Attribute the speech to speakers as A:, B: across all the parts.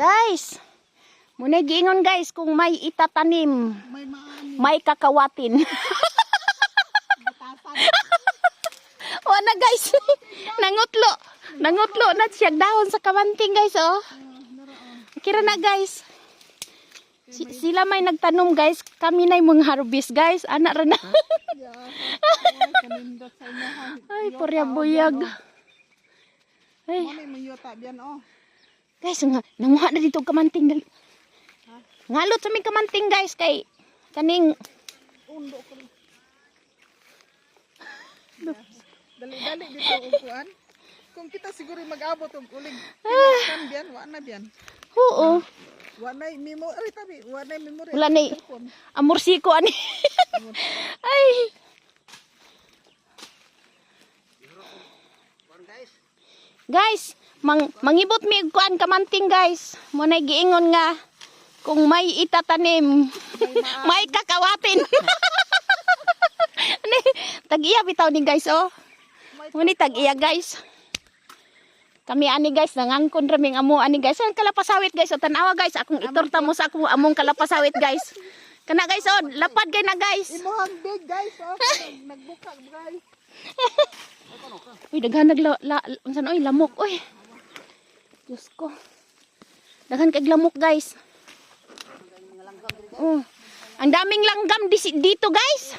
A: Guys, muna giingon guys kung may itatanim, may kakawatin. Wala guys, nangutlo na siya dahon sa kamanting guys oh. Kira na guys. Sila may nagtanom guys, kami na yung harvest guys, anak rin na. Ay, purya buyag. Ay. Guys, nanguha na dito kamanting dali. Ngalot sa may kamanting guys kay kaning
B: dali dito upuan. Kung kita siguro mag-abot og uling. Kan biyan, wa na biyan.
A: Oo.
B: Wa na memory tabi, wa na memory.
A: Wala na amorsiko ani. Ay. Guys, mangibot mi kuan kamanting guys. Mo na giingon nga kung may itatanim, may kakawatin. Tag-iya bitaw ni guys oh. Muni tag-iya guys. Kami ani guys nangangkon raming amo ani guys. Ang kalapasawit guys, o tanawa guys, akong itorta mo sa akong among kalapasawit guys. Kana guys oh, lapad kay na guys.
B: Imuhang big guys oh. Nagbuka guys.
A: Uy, daghan unsan oy lamok oy. Diyos ko. Daghan kay lamok guys. Oh. Ang daming langgam dito guys.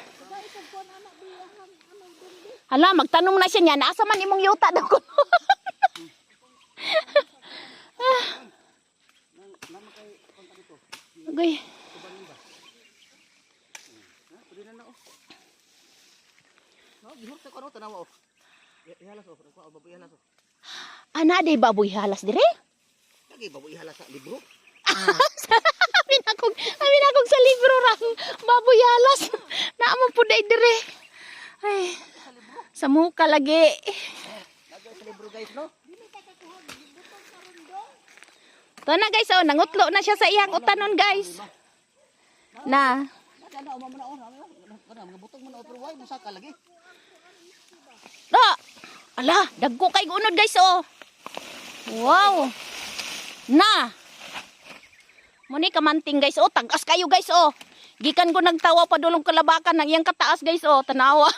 A: Hala, magtanong na siya niya, nasa man imong yuta daw ko. Okay. Ana day baboy halas dire?
B: Lagi baboy halas sa libro.
A: Amin akong sa libro rang baboy halas. Naamo pud day dire. Ay. Sa muka lagi.
B: Lagi sa libro guys no.
A: Ito na guys oh, nangutlo na siya sa iyang utanon guys. Na. Ala, dagko kay gunod guys oh. Wow. Na. Muni kamanting guys oh, tagas kayo guys oh. Gikan ko nagtawa pa dulong kalabakan ng iyang kataas guys oh, tanawa.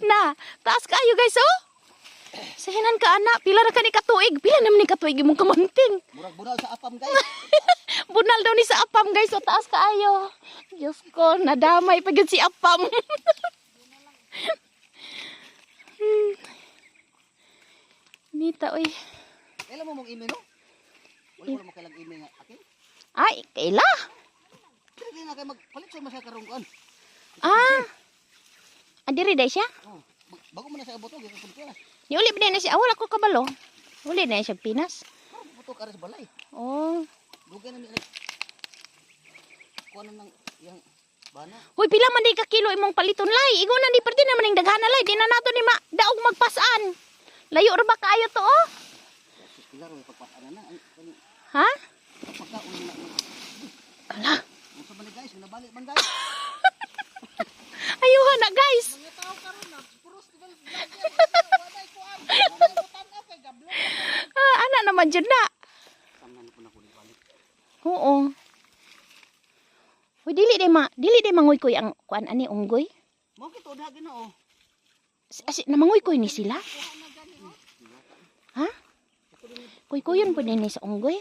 A: Na, taas kayo guys oh. Sahinan ka anak, pila na ka ni katuig, pila naman ni katuig imong kamanting.
B: Murag bunal sa apam guys.
A: Bunal daw ni sa apam guys, so taas kaayo. Diyos ko, nadamay pa gyud si apam. Nita oy.
B: Kailan mo mong email no? Wala mo kailang email nga akin?
A: Ay, kaila.
B: Kaya nga kay magpalit sa masya karong kuan.
A: Adiri day siya?
B: Oh, bago mo na sa abot og Pinas.
A: Ni uli ba na siya? Wala ko kabalo. Uli na siya Pinas.
B: Buto ka sa balay.
A: Oh.
B: Dugay na ni kuan nang yang bana.
A: Hoy, pila man di ka kilo imong paliton lay. Igo na di perti naman ning daghana lay. Di na nato ni daog magpasan. Layo ra ba kaayo to oh?
B: Pila ro pagpasan na.
A: Ha?
B: Pagkaon na.
A: Ala.
B: Unsa man guys, nabalik man guys.
A: Ayuhan na guys.
B: Mga tao karon na puros guys.
A: Anak naman dyan na. Oo. Uy, dili de manguy-kuy ang kuan ani unggoy.
B: Mo kito dagi na oh.
A: Namanguy-kuy ni sila. Ha? Kuy-kuyon po din ni sa unggoy.